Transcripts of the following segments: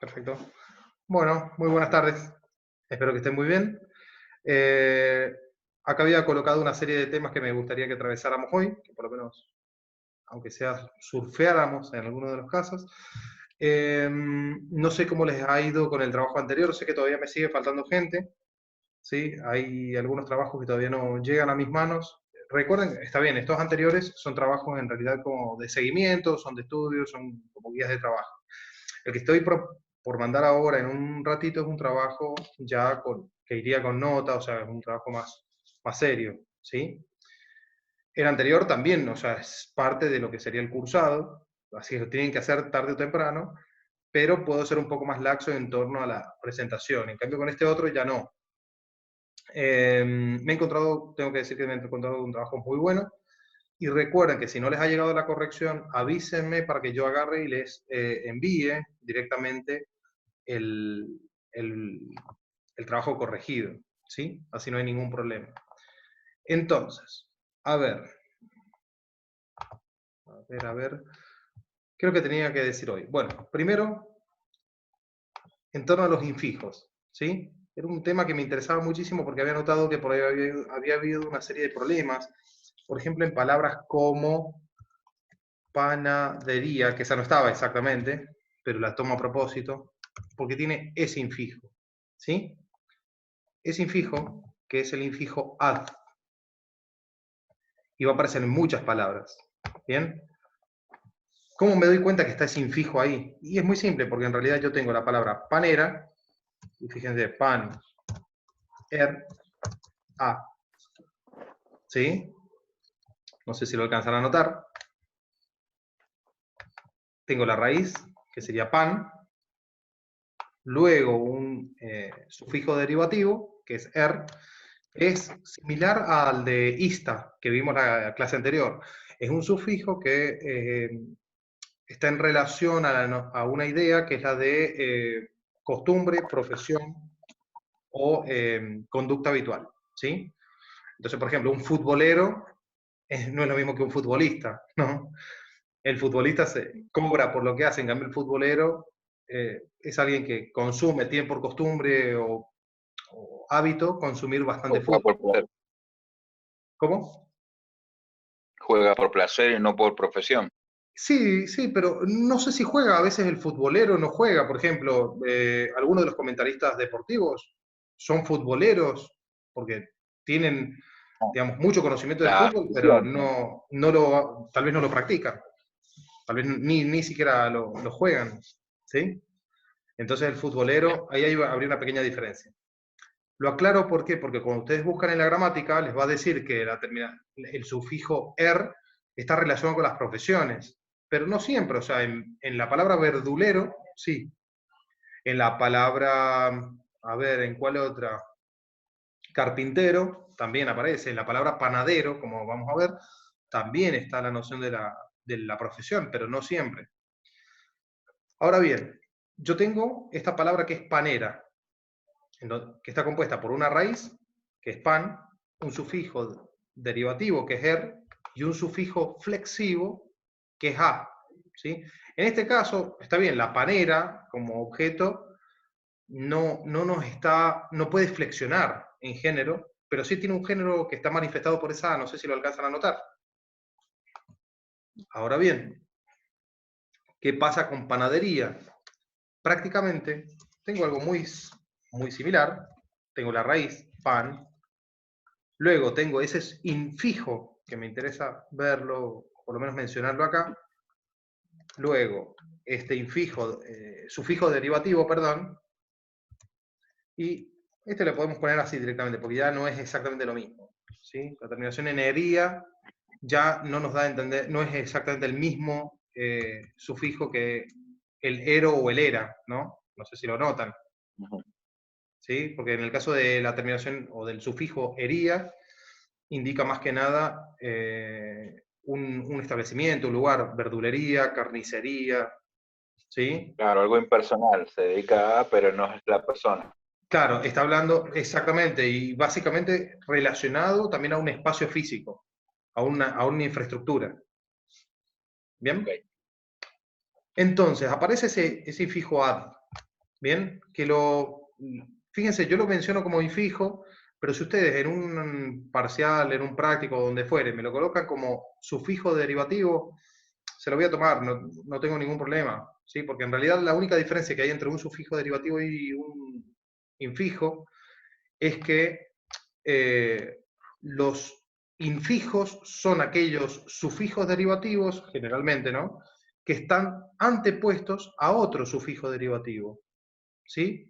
Perfecto. Bueno, muy buenas tardes. Espero que estén muy bien. Eh, Acá había colocado una serie de temas que me gustaría que atravesáramos hoy, que por lo menos, aunque sea, surfeáramos en algunos de los casos. No sé cómo les ha ido con el trabajo anterior, sé que todavía me sigue faltando gente, ¿sí? Hay algunos trabajos que todavía no llegan a mis manos. Recuerden, está bien, estos anteriores son trabajos en realidad como de seguimiento, son de estudio, son como guías de trabajo. El que estoy por mandar ahora en un ratito es un trabajo ya que iría con nota, o sea, es un trabajo más serio, ¿sí? El anterior también, o sea, es parte de lo que sería el cursado, así que lo tienen que hacer tarde o temprano, pero puedo ser un poco más laxo en torno a la presentación. En cambio, con este otro ya no. Me he encontrado, tengo que decir que me he encontrado un trabajo muy bueno, y recuerden que si no les ha llegado la corrección, avísenme para que yo agarre y les envíe directamente el, el, el trabajo corregido, ¿sí? Así no hay ningún problema. Entonces, a ver, a ver, ¿qué es lo que tenía que decir hoy? Bueno, primero, en torno a los infijos, ¿sí? Era un tema que me interesaba muchísimo porque había notado que por ahí había habido una serie de problemas, por ejemplo, en palabras como panadería, que esa no estaba exactamente, pero la tomo a propósito, porque tiene ese infijo, ¿sí? Ese infijo, que es el infijo ad, y va a aparecer en muchas palabras, ¿bien? ¿Cómo me doy cuenta que está ese infijo ahí? Y es muy simple, porque en realidad yo tengo la palabra panera, y fíjense, pan, a, ¿sí? No sé si lo alcanzan a notar. Tengo la raíz, que sería pan, luego un sufijo derivativo, que es es similar al de ista, que vimos la clase anterior. Es un sufijo que está en relación a una idea que es la de costumbre, profesión o conducta habitual, ¿sí? Entonces, por ejemplo, un futbolero no es lo mismo que un futbolista, ¿no? El futbolista se cobra por lo que hace, en cambio el futbolero es alguien que consume, tiene por costumbre o hábito consumir bastante Juega fútbol. por placer, ¿Cómo? juega por placer y no por profesión. Sí, sí, pero no sé si juega, a veces el futbolero no juega, por ejemplo, algunos de los comentaristas deportivos son futboleros porque tienen, digamos, mucho conocimiento del La fútbol, pero afición. tal vez no lo practican, tal vez ni siquiera lo juegan, ¿sí? Entonces el Bien. futbolero, ahí habría una pequeña diferencia. Lo aclaro ¿por qué? Porque cuando ustedes buscan en la gramática, les va a decir que el sufijo er está relacionado con las profesiones, pero no siempre, o sea, en la palabra verdulero, sí. En la palabra, a ver, ¿en cuál otra? Carpintero, también aparece. En la palabra panadero, como vamos a ver, también está la noción de la profesión, pero no siempre. Ahora bien, yo tengo esta palabra que es panera, que está compuesta por una raíz, que es pan, un sufijo derivativo, que es y un sufijo flexivo, que es a. ¿Sí? En este caso, está bien, la panera como objeto no puede flexionar en género, pero sí tiene un género que está manifestado por esa A, no sé si lo alcanzan a notar. Ahora bien, ¿qué pasa con panadería? Prácticamente tengo algo muy similar, tengo la raíz, pan, luego tengo ese infijo, que me interesa verlo, por lo menos mencionarlo acá, luego este sufijo derivativo, perdón, y este le podemos poner así directamente, porque ya no es exactamente lo mismo, ¿sí? La terminación en ería ya no nos da a entender, no es exactamente el mismo sufijo que el ero o el era, ¿no? No sé si lo notan, Ujú. ¿sí? Porque en el caso de la terminación o del sufijo ería, indica más que nada un establecimiento, un lugar, verdulería, carnicería, ¿sí? Claro, algo impersonal, se dedica a, pero no es la persona. Claro, está hablando exactamente y básicamente relacionado también a un espacio físico, a una infraestructura. ¿Bien? Okay. Entonces, aparece ese fijo ad. Bien, fíjense, yo lo menciono como infijo, pero si ustedes en un parcial, en un práctico, donde fuere, me lo colocan como sufijo derivativo, se lo voy a tomar, no tengo ningún problema, ¿sí? Porque en realidad la única diferencia que hay entre un sufijo derivativo y un infijo es que los infijos son aquellos sufijos derivativos, generalmente, ¿no?, que están antepuestos a otro sufijo derivativo, ¿sí?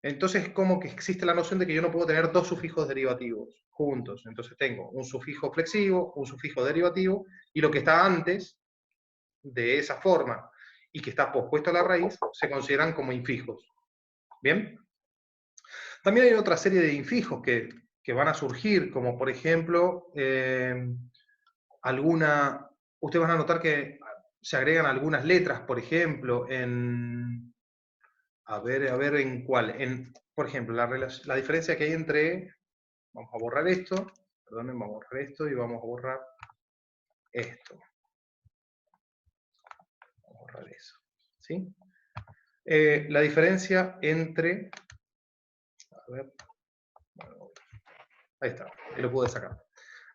Entonces, como que existe la noción de que yo no puedo tener dos sufijos derivativos juntos. Entonces tengo un sufijo flexivo, un sufijo derivativo, y lo que está antes de esa forma y que está pospuesto a la raíz, se consideran como infijos. ¿Bien? También hay otra serie de infijos que van a surgir, como por ejemplo, ustedes van a notar que se agregan algunas letras, por ejemplo, a ver en cuál. Por ejemplo, la diferencia que hay entre, vamos a borrar esto, perdonen, vamos a borrar esto y vamos a borrar esto. Vamos a borrar eso. ¿Sí? La diferencia entre, a ver, bueno, ahí está, ahí lo pude sacar.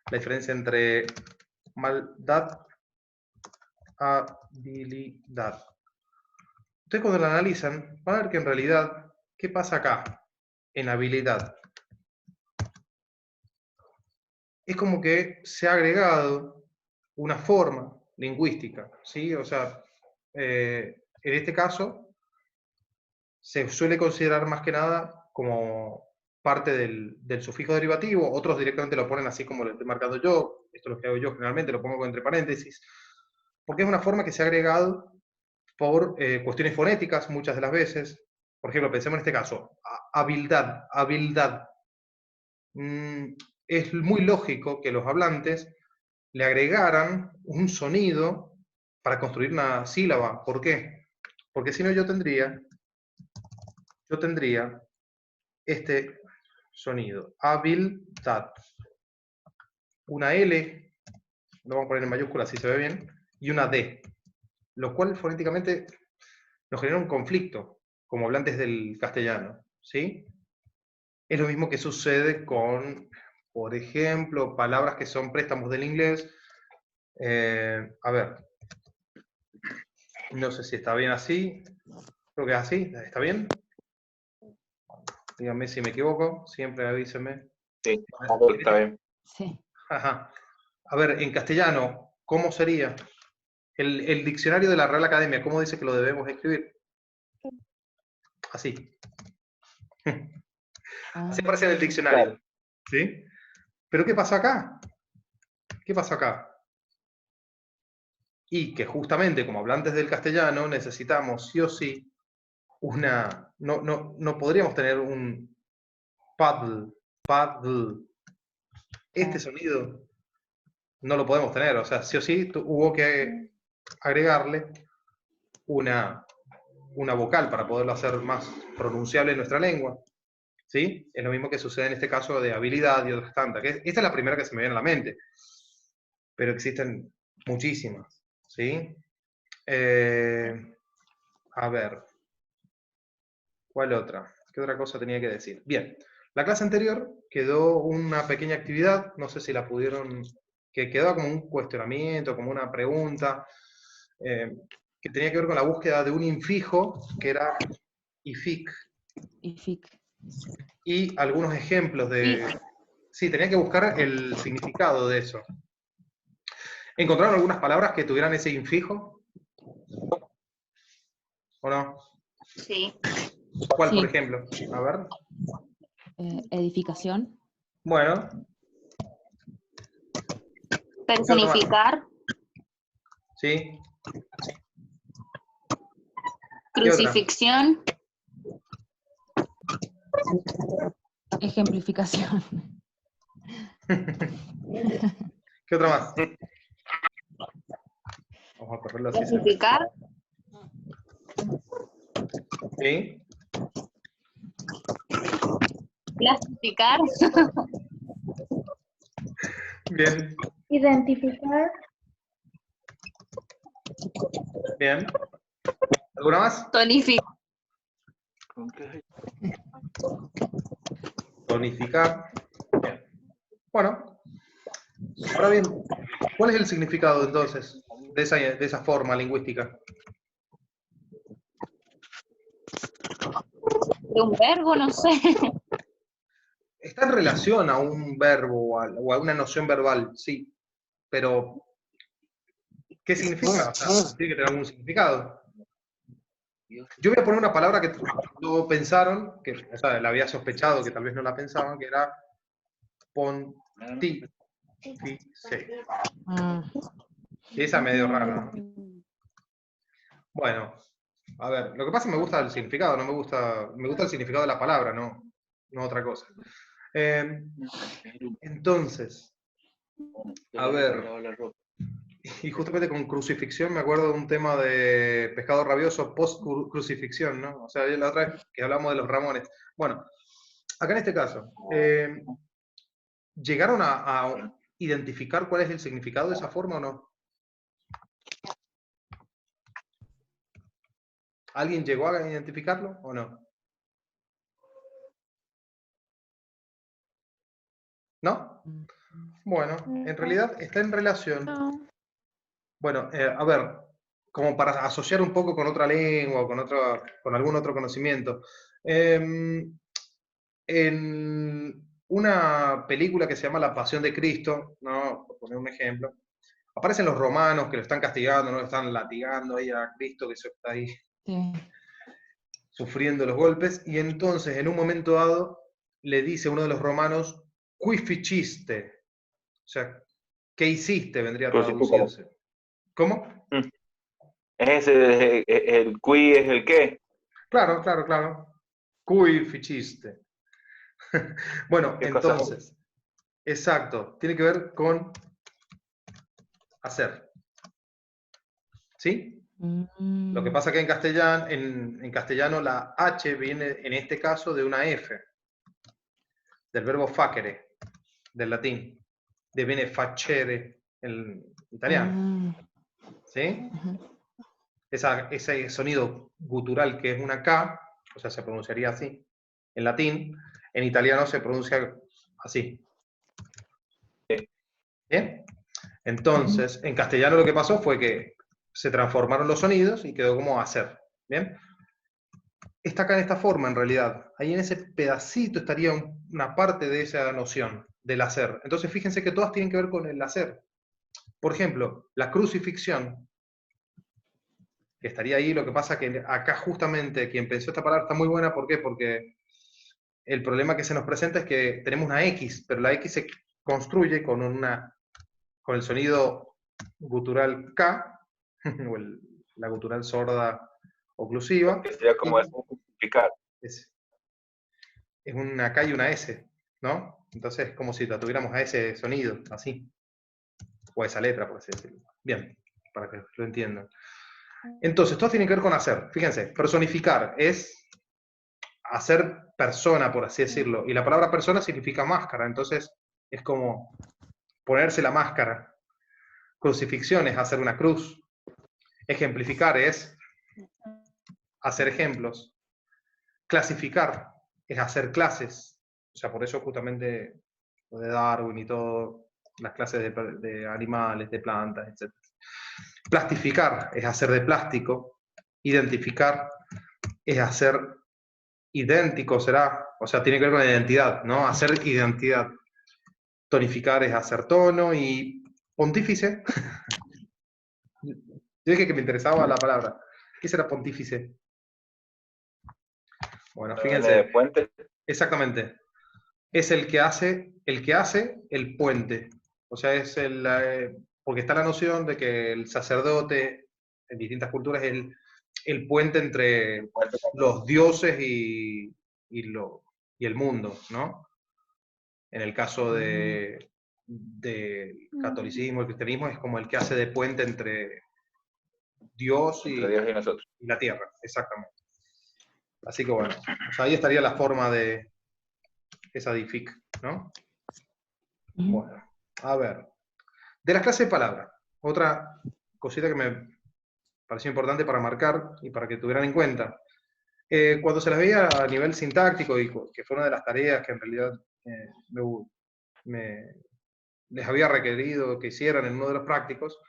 La diferencia entre maldad, habilidad. Ustedes cuando la analizan, van a ver que en realidad, ¿qué pasa acá? En habilidad. Es como que se ha agregado una forma lingüística, ¿sí? O sea, en este caso, se suele considerar más que nada como parte del sufijo derivativo, otros directamente lo ponen así como lo estoy marcando yo, esto es lo que hago yo generalmente, lo pongo entre paréntesis, porque es una forma que se ha agregado por cuestiones fonéticas muchas de las veces. Por ejemplo, pensemos en este caso, habilidad, habilidad. Es muy lógico que los hablantes le agregaran un sonido para construir una sílaba. ¿Por qué? Porque si no yo tendría este sonido, habilidad. Una L, lo vamos a poner en mayúsculas si se ve bien, y una D, lo cual fonéticamente nos genera un conflicto, como hablantes del castellano, ¿sí? Es lo mismo que sucede con, por ejemplo, palabras que son préstamos del inglés. A ver, no sé si está bien así, creo que es así, ¿está bien? Díganme si me equivoco, siempre avísenme. Sí, está bien. Sí. Ajá. A ver, en castellano, ¿cómo sería? El diccionario de la Real Academia, ¿cómo dice que lo debemos escribir? Así. Así aparece en el diccionario. Claro. ¿Sí? Pero ¿qué pasa acá? ¿Qué pasa acá? Y que justamente como hablantes del castellano necesitamos sí o sí no podríamos tener un paddle, paddle. Este sonido no lo podemos tener, o sea, sí o sí hubo que agregarle una vocal para poderlo hacer más pronunciable en nuestra lengua. ¿Sí? Es lo mismo que sucede en este caso de habilidad y otras tantas. Esta es la primera que se me viene a la mente, pero existen muchísimas. ¿Sí? A ver, ¿cuál otra? ¿Qué otra cosa tenía que decir? Bien, la clase anterior quedó una pequeña actividad, no sé si la pudieron, que quedó como un cuestionamiento, como una pregunta, que tenía que ver con la búsqueda de un infijo, que era IFIC, IFIC. y algunos ejemplos de... Sí, tenía que buscar el significado de eso. ¿Encontraron algunas palabras que tuvieran ese infijo? ¿O no? Sí. ¿Cuál, Sí. por ejemplo? A ver. Edificación. Bueno. Personificar. Sí. Crucifixión. Ejemplificación. ¿Qué otra más? Vamos a correrlo así. Clasificar. Sí. Clasificar. Bien. Identificar. Bien. ¿Alguna más? Tonificar. ¿Con qué? Tonificar. Bien. Bueno, ahora bien, ¿cuál es el significado entonces de esa forma lingüística? De un verbo, no sé. Está en relación a un verbo o a una noción verbal, sí, pero ¿qué significa? O sea, tiene que tener algún significado. Yo voy a poner una palabra que no pensaron, que, o sea, la había sospechado, que tal vez no la pensaban, que era pontifice. Y esa es medio rara, ¿no? Bueno, a ver, lo que pasa es que me gusta el significado, no me gusta el significado de la palabra, no otra cosa. Entonces, a ver, y justamente con crucifixión me acuerdo de un tema de Pescado Rabioso post-crucifixión, ¿no? O sea, la otra vez que hablamos de los Ramones. Bueno, acá en este caso, ¿llegaron a identificar cuál es el significado de esa forma o no? ¿Alguien llegó a identificarlo o no? ¿No? Bueno, en realidad está en relación. No. Bueno, a ver, como para asociar un poco con otra lengua o con algún otro conocimiento. En una película que se llama La Pasión de Cristo, ¿no? Por poner un ejemplo, aparecen los romanos que lo están castigando, ¿no? Lo están latigando ahí a Cristo, que se está ahí Sí. sufriendo los golpes, y entonces en un momento dado le dice uno de los romanos, qui ficiste, o sea, ¿qué hiciste? Vendría a Crucifícalo. traducirse. ¿Cómo? El qui es el qué. Claro, claro, claro. Cui ficiste. Bueno, ¿Qué cosa? entonces, exacto, tiene que ver con hacer. ¿Sí? Lo que pasa que en castellano la H viene en este caso de una F, del verbo facere, del latín. Viene facere en italiano. ¿Sí? Ese sonido gutural que es una K, o sea, se pronunciaría así. En latín, en italiano se pronuncia así. ¿Bien? Entonces, en castellano lo que pasó fue que se transformaron los sonidos y quedó como hacer. ¿Bien? Está acá en esta forma en realidad. Ahí en ese pedacito estaría una parte de esa noción del hacer. Entonces fíjense que todas tienen que ver con el hacer. Por ejemplo, la crucifixión, que estaría ahí, lo que pasa que acá justamente quien pensó esta palabra está muy buena, ¿por qué? Porque el problema que se nos presenta es que tenemos una X, pero la X se construye con el sonido gutural K, o la gutural sorda oclusiva, Que sería como crucificar. es una K y una S, ¿no? Entonces es como si la tuviéramos a ese sonido, así. O a esa letra, por así decirlo. Bien, para que lo entiendan. Entonces, todo tiene que ver con hacer. Fíjense, personificar es hacer persona, por así decirlo. Y la palabra persona significa máscara, entonces es como ponerse la máscara. Crucifixión es hacer una cruz. Ejemplificar es hacer ejemplos. Clasificar es hacer clases. O sea, por eso justamente lo de Darwin y todo, las clases de animales, de plantas, etc. Plastificar es hacer de plástico. Identificar es hacer idéntico, será, o sea, tiene que ver con la identidad, ¿no? Hacer identidad. Tonificar es hacer tono y pontífice. Yo dije que me interesaba la palabra. ¿Qué será pontífice? Bueno, ¿Viene fíjense, de puente? exactamente. Es el que hace el puente. O sea, es porque está la noción de que el sacerdote en distintas culturas es el puente entre los dioses y el mundo, ¿no? En el caso del catolicismo, el cristianismo, es como el que hace de puente entre Dios Entre Dios y nosotros. y la tierra, exactamente. Así que bueno, o sea, ahí estaría la forma de esa DIFIC, ¿no? Bueno, a ver. De las clases de palabra, otra cosita que me pareció importante para marcar y para que tuvieran en cuenta. Cuando se las veía a nivel sintáctico, y que fue una de las tareas que en realidad les había requerido que hicieran en uno de los prácticos,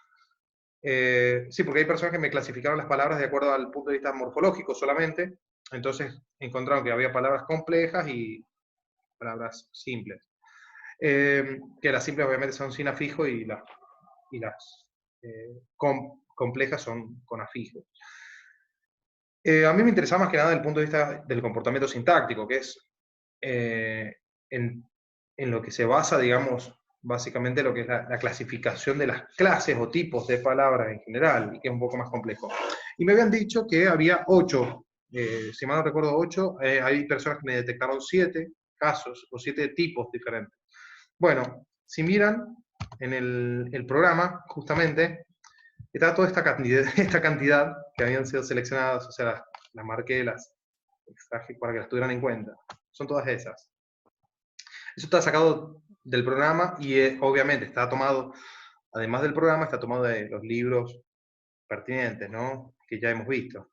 sí, porque hay personas que me clasificaron las palabras de acuerdo al punto de vista morfológico solamente, entonces encontraron que había palabras complejas y palabras simples. Que las simples obviamente son sin afijo y las complejas son con afijo. A mí me interesaba más que nada desde el punto de vista del comportamiento sintáctico, que es en lo que se basa, digamos, básicamente lo que es la clasificación de las clases o tipos de palabras en general, y que es un poco más complejo. Y me habían dicho que había 8, si mal no recuerdo 8, hay personas que me detectaron 7 casos o 7 tipos diferentes. Bueno, si miran en el programa, justamente, está toda esta cantidad que habían sido seleccionadas, o sea, las marqué, las extraje para que las tuvieran en cuenta. Son todas esas. Eso está sacado del programa y obviamente está tomado, además del programa, está tomado de los libros pertinentes, ¿no? Que ya hemos visto.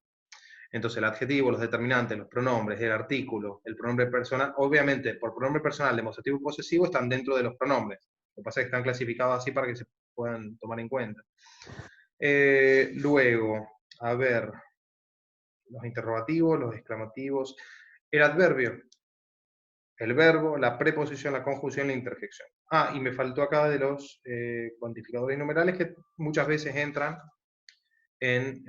Entonces, el adjetivo, los determinantes, los pronombres, el artículo, el pronombre personal, obviamente, por pronombre personal, demostrativo y posesivo están dentro de los pronombres. Lo que pasa es que están clasificados así para que se puedan tomar en cuenta. Luego, a ver, los interrogativos, los exclamativos, el adverbio, el verbo, la preposición, la conjunción, la interjección. Ah, y me faltó acá de los cuantificadores y numerales que muchas veces entran en,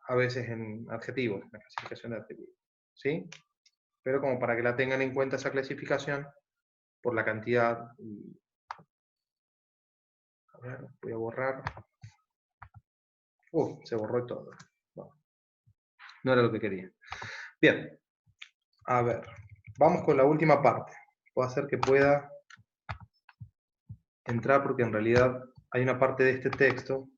a veces en adjetivos, en la clasificación de adjetivos. ¿Sí? Pero como para que la tengan en cuenta esa clasificación, por la cantidad. A ver, voy a borrar. Se borró todo. No era lo que quería. Bien. A ver, vamos con la última parte. Puedo hacer que pueda entrar porque en realidad hay una parte de este texto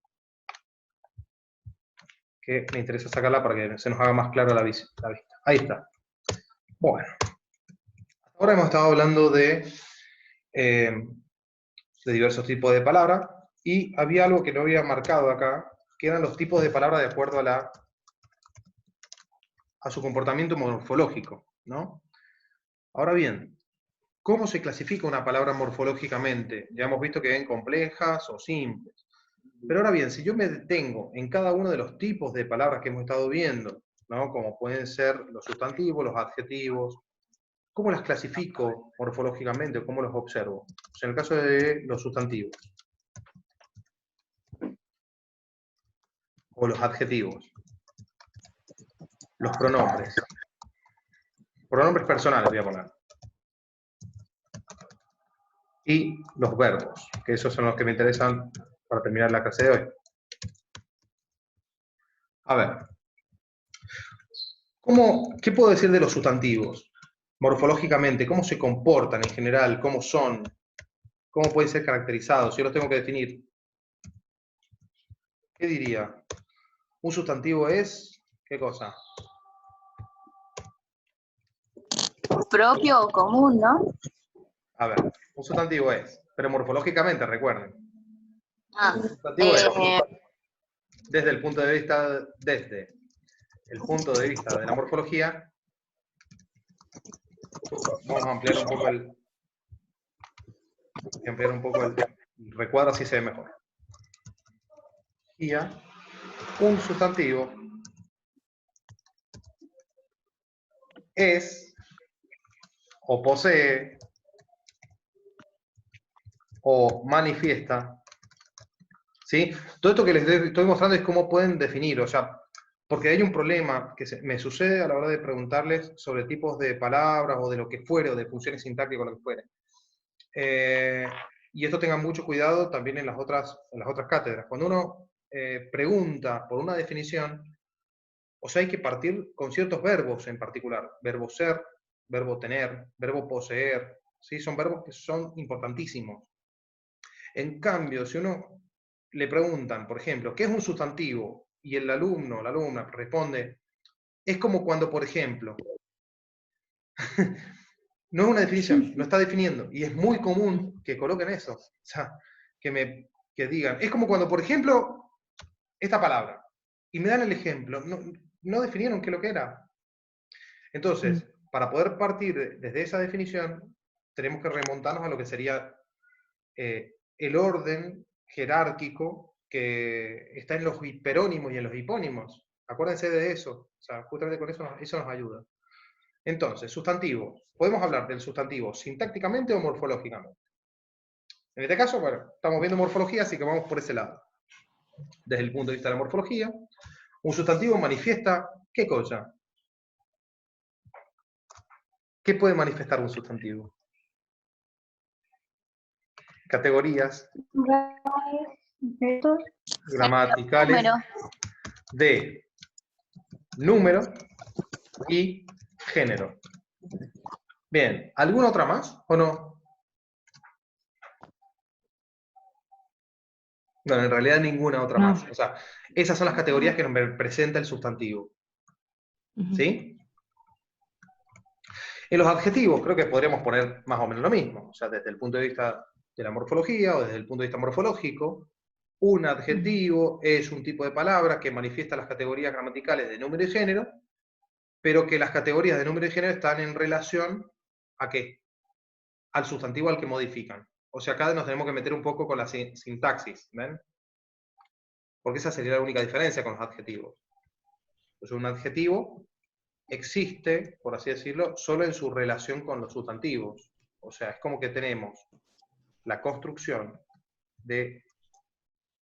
que me interesa sacarla para que se nos haga más claro la vista. Ahí está. Bueno. Ahora hemos estado hablando de diversos tipos de palabras y había algo que no había marcado acá, que eran los tipos de palabras de acuerdo a su comportamiento morfológico, ¿no? Ahora bien, ¿cómo se clasifica una palabra morfológicamente? Ya hemos visto que ven complejas o simples. Pero ahora bien, si yo me detengo en cada uno de los tipos de palabras que hemos estado viendo, ¿no? Como pueden ser los sustantivos, los adjetivos, ¿cómo las clasifico morfológicamente o cómo los observo? Pues en el caso de los sustantivos o los adjetivos, los pronombres personales voy a poner, y los verbos, que esos son los que me interesan para terminar la clase de hoy. A ver, ¿qué puedo decir de los sustantivos? Morfológicamente, ¿cómo se comportan en general? ¿Cómo son? ¿Cómo pueden ser caracterizados? Yo los tengo que definir. ¿Qué diría? Un sustantivo es, ¿qué cosa? Propio o común, ¿no? A ver, un sustantivo es, pero morfológicamente, recuerden. Ah, Un sustantivo es, desde el punto de vista de la morfología, vamos a ampliar un poco el recuadro, así se ve mejor. Un sustantivo es o posee o manifiesta, ¿sí? Todo esto que les estoy mostrando es cómo pueden definir, o sea, porque hay un problema que me sucede a la hora de preguntarles sobre tipos de palabras o de lo que fuere, o de funciones sintácticas o lo que fuere. Y esto tengan mucho cuidado también en las otras cátedras. Cuando uno pregunta por una definición, o sea, hay que partir con ciertos verbos en particular. Verbo ser, verbo tener, verbo poseer, ¿sí? Son verbos que son importantísimos. En cambio, si uno le preguntan, por ejemplo, ¿qué es un sustantivo? Y el alumno, la alumna responde, es como cuando, por ejemplo, no es una definición, lo está definiendo. Y es muy común que coloquen eso. O sea, que digan, es como cuando, por ejemplo, esta palabra. Y me dan el ejemplo. No definieron qué es lo que era. Entonces, para poder partir desde esa definición, tenemos que remontarnos a lo que sería el orden jerárquico que está en los hiperónimos y en los hipónimos. Acuérdense de eso. O sea, justamente con eso nos ayuda. Entonces, sustantivo. Podemos hablar del sustantivo sintácticamente o morfológicamente. En este caso, bueno, estamos viendo morfología, así que vamos por ese lado. Desde el punto de vista de la morfología, un sustantivo manifiesta ¿qué cosa? ¿Qué puede manifestar un sustantivo? Categorías gramaticales Número. de número y género. Bien, ¿alguna otra más o no? No, en realidad ninguna otra más. O sea, esas son las categorías que nos presenta el sustantivo. ¿Sí? En los adjetivos creo que podríamos poner más o menos lo mismo. O sea, desde el punto de vista de la morfología o desde el punto de vista morfológico, un adjetivo es un tipo de palabra que manifiesta las categorías gramaticales de número y género, pero que las categorías de número y género están en relación ¿a qué? Al sustantivo al que modifican. O sea, acá nos tenemos que meter un poco con la sintaxis, ¿ven? Porque esa sería la única diferencia con los adjetivos. Pues un adjetivo existe, por así decirlo, solo en su relación con los sustantivos. O sea, es como que tenemos la construcción de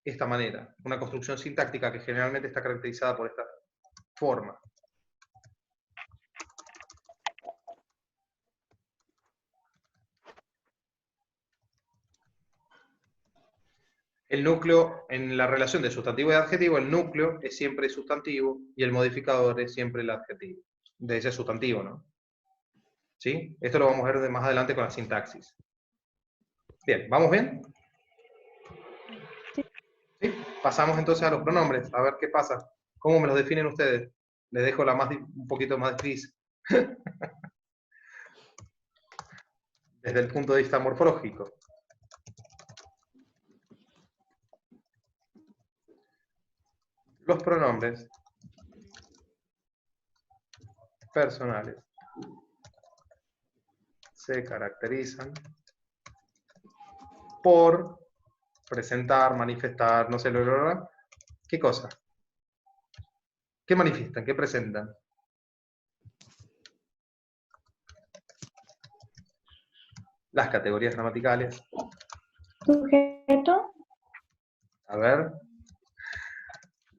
esta manera, una construcción sintáctica que generalmente está caracterizada por esta forma. El núcleo, en la relación de sustantivo y adjetivo, el núcleo es siempre sustantivo y el modificador es siempre el adjetivo, de ese sustantivo, ¿no? ¿Sí? Esto lo vamos a ver más adelante con la sintaxis. Bien, ¿vamos bien? ¿Sí? Pasamos entonces a los pronombres, a ver qué pasa. ¿Cómo me los definen ustedes? Les dejo un poquito más difícil. Desde el punto de vista morfológico. Los pronombres personales se caracterizan por presentar, manifestar, no sé, ¿qué cosa? ¿Qué manifiestan? ¿Qué presentan? Las categorías gramaticales. Sujeto. A ver.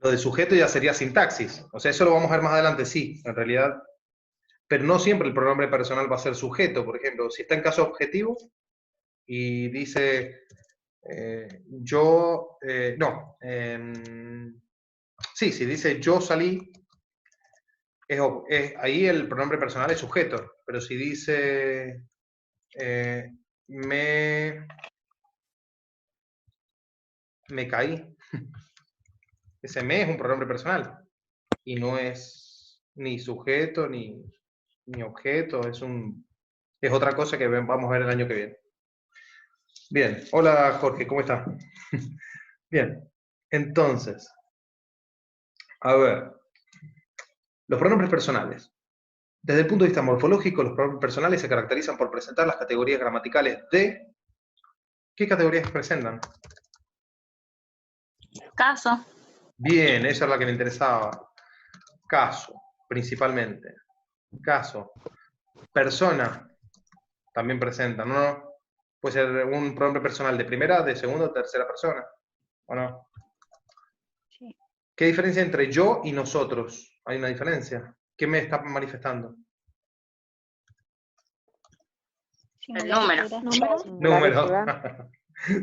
Lo de sujeto ya sería sintaxis. O sea, eso lo vamos a ver más adelante, sí, en realidad. Pero no siempre el pronombre personal va a ser sujeto. Por ejemplo, si está en caso objetivo y dice yo, no. Sí, si dice yo salí, ahí el pronombre personal es sujeto. Pero si dice me caí, ese me es un pronombre personal y no es ni sujeto ni objeto, es otra cosa que vamos a ver el año que viene. Bien, hola Jorge, ¿cómo estás? Bien, entonces, a ver, los pronombres personales. Desde el punto de vista morfológico, los pronombres personales se caracterizan por presentar las categorías gramaticales de... ¿Qué categorías presentan? Caso. Bien, esa es la que me interesaba. Caso, principalmente. Caso. Persona, también presentan, ¿no? Puede ser un pronombre personal de primera, de segunda o tercera persona, ¿o no? Sí. ¿Qué diferencia entre yo y nosotros? Hay una diferencia. ¿Qué me está manifestando? El número. Número.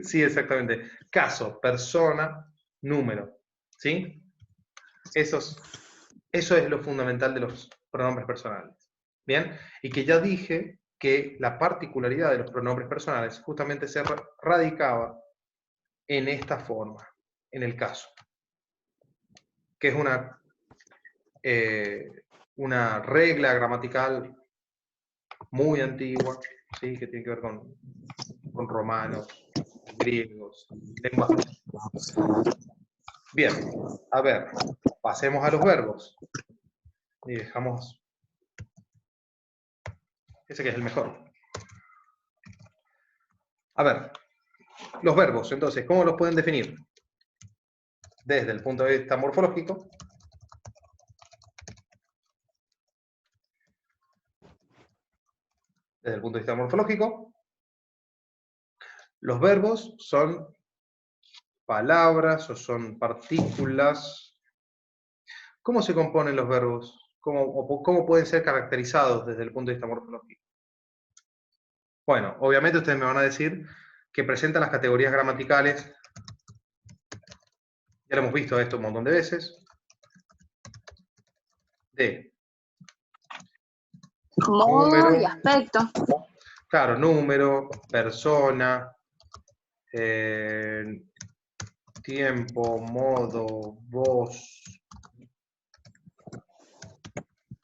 Sí, exactamente. Caso, persona, número. ¿Sí? Eso es lo fundamental de los pronombres personales. ¿Bien? Y que ya dije que la particularidad de los pronombres personales justamente se radicaba en esta forma, en el caso. Que es una regla gramatical muy antigua, ¿sí? Que tiene que ver con romanos, griegos, lenguajes. Bien, a ver, pasemos a los verbos. Y dejamos Ese que es el mejor. A ver, los verbos, entonces, ¿cómo los pueden definir? Desde el punto de vista morfológico. Desde el punto de vista morfológico, los verbos son palabras o son partículas. ¿Cómo se componen los verbos? ¿Cómo pueden ser caracterizados desde el punto de vista morfológico? Bueno, obviamente ustedes me van a decir que presentan las categorías gramaticales. Ya lo hemos visto esto un montón de veces. De Modo número, y aspecto. claro, número, persona, tiempo, modo, voz,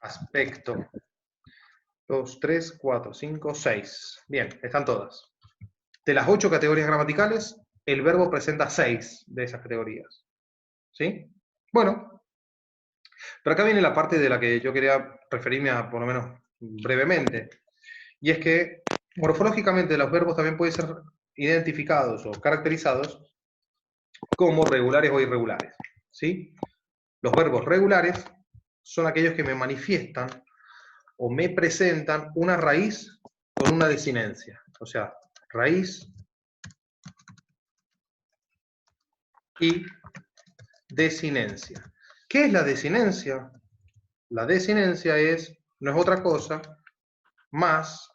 aspecto. 2, 3, 4, 5, 6. Bien, están todas. De las 8 categorías gramaticales, el verbo presenta 6 de esas categorías. ¿Sí? Bueno, pero acá viene la parte de la que yo quería referirme a, por lo menos brevemente. Y es que morfológicamente los verbos también pueden ser identificados o caracterizados como regulares o irregulares. ¿Sí? Los verbos regulares son aquellos que me manifiestan o me presentan una raíz con una desinencia. O sea, raíz y desinencia. ¿Qué es la desinencia? La desinencia no es otra cosa más,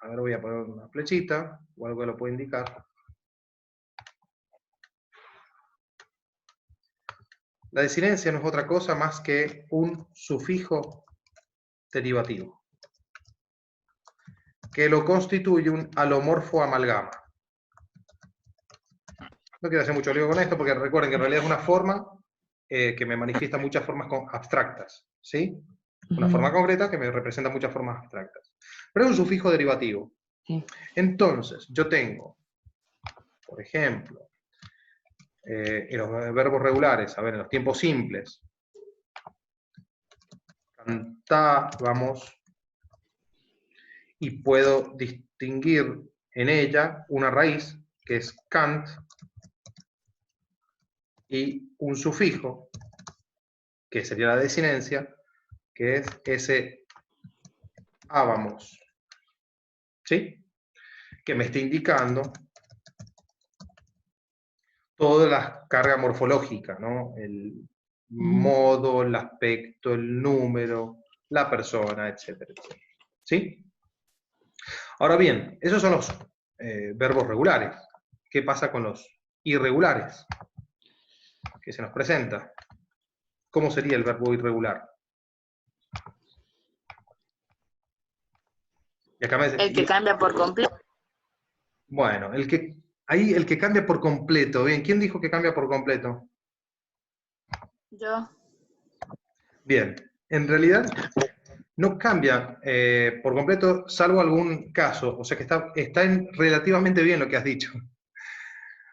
a ver, voy a poner una flechita o algo que lo pueda indicar. La desinencia no es otra cosa más que un sufijo derivativo, que lo constituye un alomorfo amalgama. No quiero hacer mucho lío con esto, porque recuerden que en realidad es una forma que me manifiesta muchas formas abstractas, ¿sí? Una forma concreta que me representa muchas formas abstractas. Pero es un sufijo derivativo. Sí. Entonces, yo tengo, por ejemplo, en los verbos regulares, a ver, en los tiempos simples, cantábamos, y puedo distinguir en ella una raíz, que es cant, y un sufijo, que sería la desinencia, que es ese ábamos, ¿sí? Que me está indicando toda la carga morfológica, ¿no? El modo, el aspecto, el número, la persona, etcétera, etcétera. ¿Sí? Ahora bien, esos son los verbos regulares. ¿Qué pasa con los irregulares que se nos presenta? ¿Cómo sería el verbo irregular? Y acá El que cambia por completo. Bueno, el que cambia por completo. Bien, ¿quién dijo que cambia por completo? Yo. Bien, en realidad no cambia por completo, salvo algún caso. O sea que está relativamente bien lo que has dicho.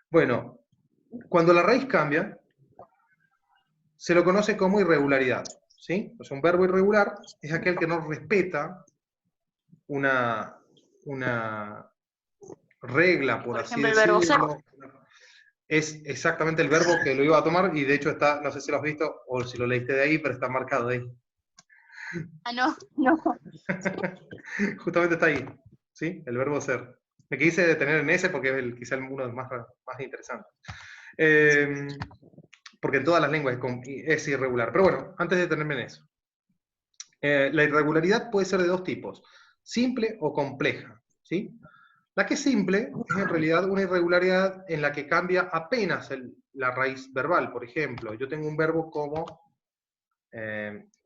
Bueno, cuando la raíz cambia, se lo conoce como irregularidad. ¿Sí? O sea, un verbo irregular es aquel que no respeta una regla, por así ejemplo, el verbo decirlo. Es exactamente el verbo que lo iba a tomar, y de hecho está, no sé si lo has visto o si lo leíste de ahí, pero está marcado ahí. Ah, no, no. Justamente está ahí, ¿sí? El verbo ser. Me quise detener en ese porque es quizá uno de los más interesantes. Porque en todas las lenguas es irregular. Pero bueno, antes de detenerme en eso. La irregularidad puede ser de dos tipos, simple o compleja, ¿sí? La que es simple es en realidad una irregularidad en la que cambia apenas la raíz verbal. Por ejemplo, yo tengo un verbo como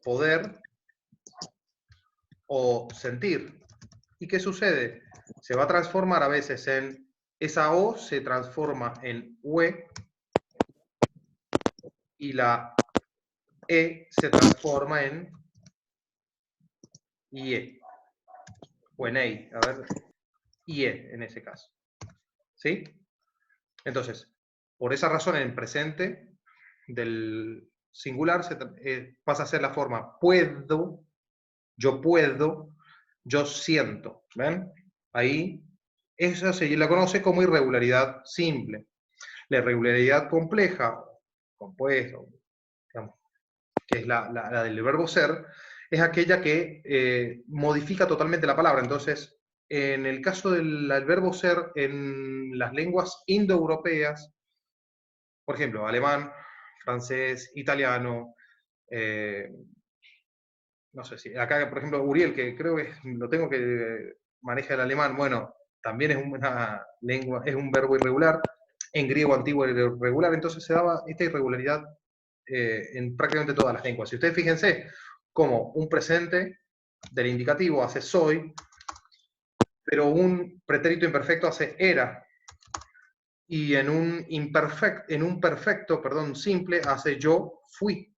poder o sentir. ¿Y qué sucede? Se va a transformar a veces en, esa O se transforma en UE y la E se transforma en IE. O en EI, a ver, IE en ese caso. ¿Sí? Entonces, por esa razón en presente del singular pasa a ser la forma puedo, yo puedo, Yo siento, ¿ven? Ahí, esa se la conoce como irregularidad simple. La irregularidad compleja, compuesta, digamos, que es la del verbo ser, es aquella que modifica totalmente la palabra. Entonces, en el caso del verbo ser, en las lenguas indoeuropeas, por ejemplo, alemán, francés, italiano, no sé si, acá, por ejemplo, Uriel, que creo que lo tengo que maneja el alemán, bueno, también es una lengua, es un verbo irregular, en griego antiguo era irregular, entonces se daba esta irregularidad en prácticamente todas las lenguas. Si ustedes fíjense, como un presente del indicativo hace soy, pero un pretérito imperfecto hace era, y en un perfecto, perdón, simple hace yo fui.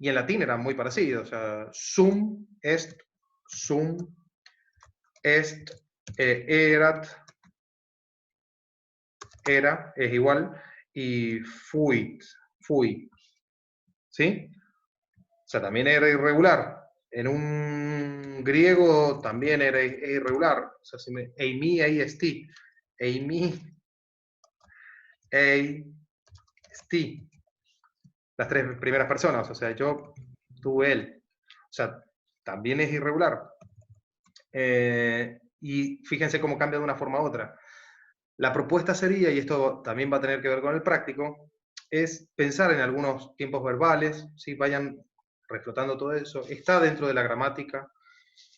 Y en latín era muy parecido, o sea, sum est, erat, era, es igual, y fuit, fui, ¿sí? O sea, también era irregular. En un griego también era irregular. O sea, si me, eimi, eisti, eimi, eisti. Las tres primeras personas, o sea, yo, tú, él. O sea, también es irregular. Y fíjense cómo cambia de una forma a otra. La propuesta sería, y esto también va a tener que ver con el práctico, es pensar en algunos tiempos verbales, ¿sí? Vayan reflotando todo eso. Está dentro de la gramática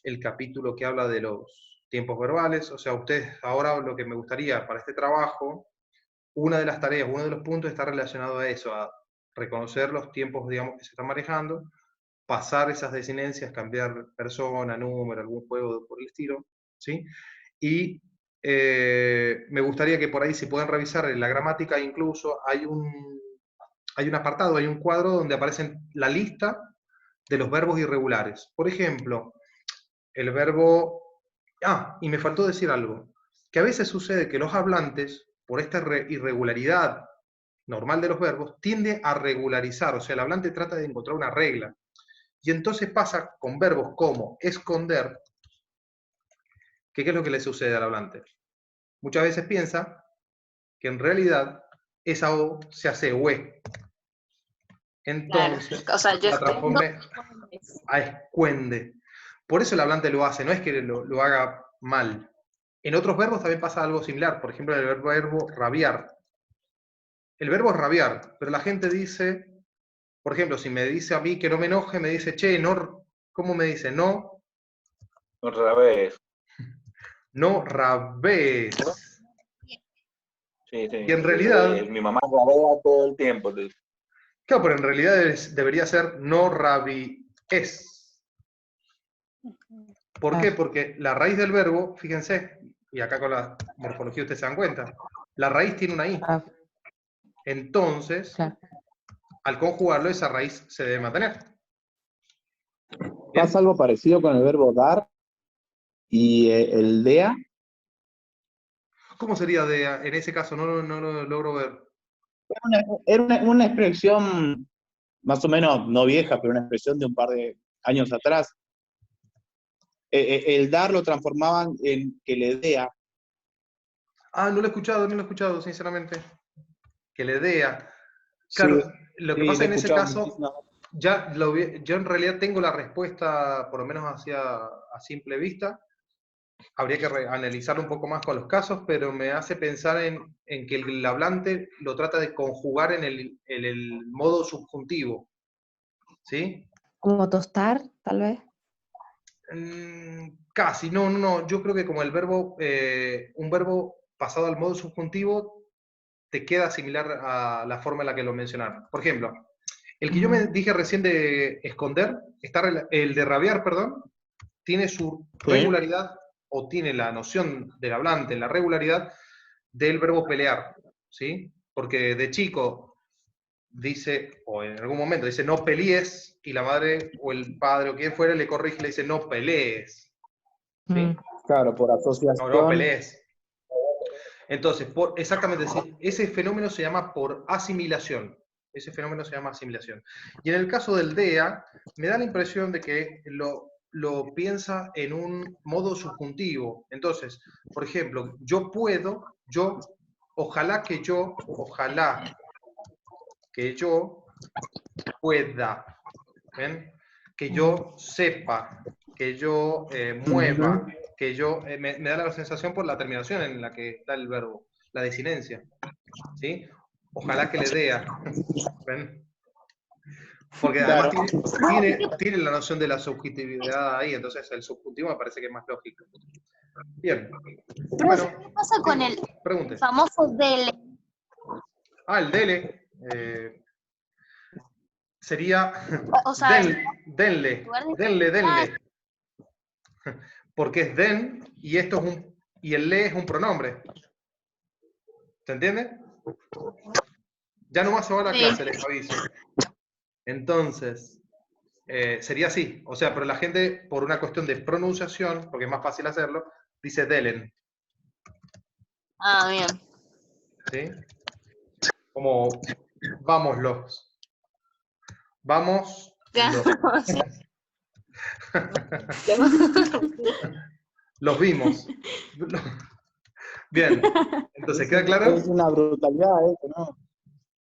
el capítulo que habla de los tiempos verbales, o sea, ustedes, ahora lo que me gustaría para este trabajo, una de las tareas, uno de los puntos está relacionado a eso, a reconocer los tiempos, digamos, que se están manejando, pasar esas desinencias, cambiar persona, número, algún juego por el estilo, ¿sí? Y me gustaría que por ahí, si pueden revisar en la gramática, incluso hay un apartado, hay un cuadro donde aparecen la lista de los verbos irregulares. Por ejemplo, el verbo... Ah, y me faltó decir algo, que a veces sucede que los hablantes, por esta irregularidad normal de los verbos, tiende a regularizar, o sea, el hablante trata de encontrar una regla. Y entonces pasa con verbos como esconder, que ¿qué es lo que le sucede al hablante? Muchas veces piensa que en realidad esa O se hace UE. Entonces, claro. O sea, yo la transformé a escuende. Por eso el hablante lo hace, no es que lo haga mal. En otros verbos también pasa algo similar, por ejemplo, en el verbo rabiar. El verbo es rabiar, pero la gente dice, por ejemplo, si me dice a mí que no me enoje, me dice, che, no, ¿cómo me dice? No. Otra vez. No rabes. Sí, sí. Y en realidad, Mi mamá rabea todo el tiempo. claro, pero en realidad debería ser no rabies. ¿Por qué? Porque la raíz del verbo, fíjense, y acá con la morfología ustedes se dan cuenta, la raíz tiene una I. Entonces, al conjugarlo, esa raíz se debe mantener. ¿Bien? Pasa algo parecido con el verbo dar y el dea. ¿Cómo sería en ese caso? No lo logro ver. Era una expresión más o menos, no vieja, pero una expresión de un par de años atrás. El dar lo transformaban en que le dea. Ah, no lo he escuchado, sinceramente. Que le dea. Sí, Claro, lo que sí, pasa lo he en ese escuchado caso, muchísimas veces. yo en realidad tengo la respuesta, por lo menos a simple vista. Habría que analizarlo un poco más con los casos, pero me hace pensar en que el hablante lo trata de conjugar en el modo subjuntivo. ¿Sí? Como tostar, tal vez. Casi, no. Yo creo que como el verbo, un verbo pasado al modo subjuntivo, te queda similar a la forma en la que lo mencionaron. Por ejemplo, el que yo me dije recién de esconder, el de rabiar, perdón, tiene su regularidad, o tiene la noción del hablante, la regularidad del verbo pelear, ¿sí? Porque de chico dice, o en algún momento dice, no pelees, y la madre o el padre o quien fuera le corrige y le dice, no pelees, ¿sí? Claro, por asociación. No pelees. Entonces, exactamente, ese fenómeno se llama por asimilación. Ese fenómeno se llama asimilación. Y en el caso del DEA, me da la impresión de que lo piensa en un modo subjuntivo. Entonces, por ejemplo, yo puedo, ojalá que yo pueda, ¿ven? Que yo sepa, que yo mueva, que yo, me da la sensación por la terminación en la que está el verbo, la desinencia, ¿sí? Ojalá que le dé, ¿ven? Porque además tiene la noción de la subjetividad ahí, entonces el subjuntivo me parece que es más lógico. Bien. Profe, ¿qué pasa con el Pregunte. famoso dele? El dele. Sería O sea, denle. Porque es den y esto es y el le es un pronombre. ¿Se entiende? Ya no más se va a la clase, les aviso. Entonces, sería así. O sea, pero la gente, por una cuestión de pronunciación, porque es más fácil hacerlo, dice delen. Bien. ¿Sí? Como vámoslos. Vamos. Los vimos. Bien. Entonces, ¿queda claro? Es una brutalidad eso, ¿no?